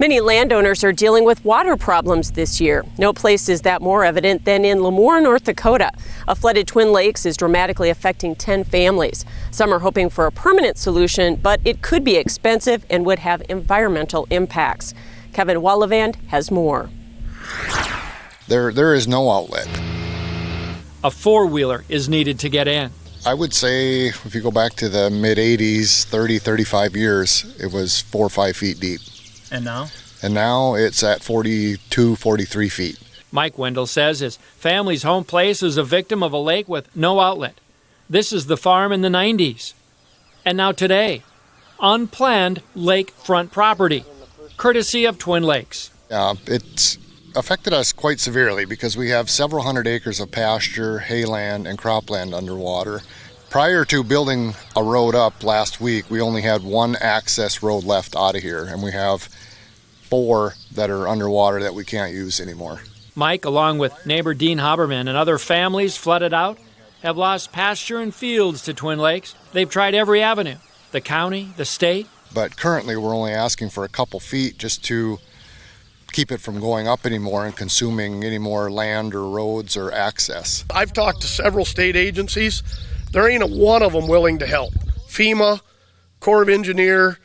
Many landowners are dealing with water problems this year. No place is that more evident than in Lamoure, North Dakota. A flooded Twin Lakes is dramatically affecting 10 families. Some are hoping for a permanent solution, but it could be expensive and would have environmental impacts. Kevin Wallevand has more. There is no outlet. A four-wheeler is needed to get in. I would say if you go back to the mid-'80s, 30, 35 years, it was 4 or 5 feet deep. And now? And now it's at 42, 43 feet. Mike Wendell says his family's home place is a victim of a lake with no outlet. This is the farm in the 90s. And now today, unplanned lakefront property, courtesy of Twin Lakes. It's affected us quite severely because we have several hundred acres of pasture, hayland, and cropland underwater. Prior to building a road up last week, we only had one access road left out of here, and we have 4 that are underwater that we can't use anymore. Mike, along with neighbor Dean Haberman and other families flooded out, have lost pasture and fields to Twin Lakes. They've tried every avenue, the county, the state. But currently we're only asking for a couple feet just to keep it from going up anymore and consuming any more land or roads or access. I've talked to several state agencies. There ain't a one of them willing to help. FEMA, Corps of Engineer,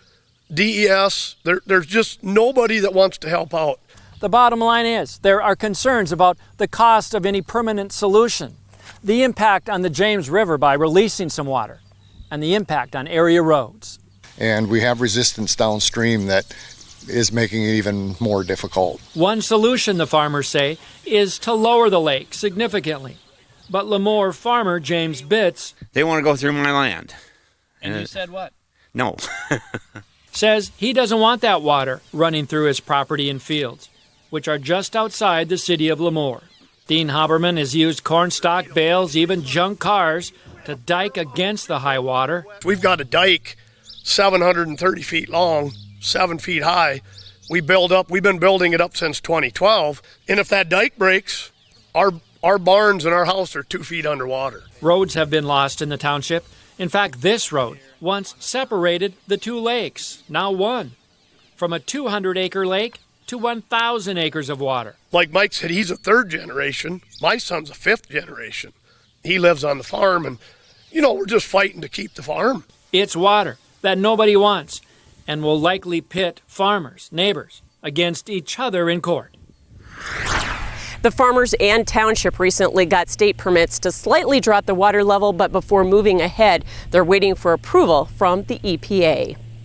DES, there's just nobody that wants to help out. The bottom line is there are concerns about the cost of any permanent solution, the impact on the James River by releasing some water, and the impact on area roads. And we have resistance downstream that is making it even more difficult. One solution, the farmers say, is to lower the lake significantly. But Lamoure farmer James Bitts... They want to go through my land. And you said what? No. Says he doesn't want that water running through his property and fields, which are just outside the city of Lamoure. Dean Haberman has used cornstalk bales, even junk cars, to dike against the high water. We've got a dike 730 feet long, 7 feet high. We've been building it up since 2012. And if that dike breaks, our barns and our house are 2 feet underwater. Roads have been lost in the township. In fact, this road once separated the 2 lakes, now one. From a 200-acre lake to 1,000 acres of water. Like Mike said, he's a 3rd generation. My son's a 5th generation. He lives on the farm, and, we're just fighting to keep the farm. It's water that nobody wants and will likely pit farmers, neighbors, against each other in court. The farmers and township recently got state permits to slightly drop the water level, but before moving ahead, they're waiting for approval from the EPA.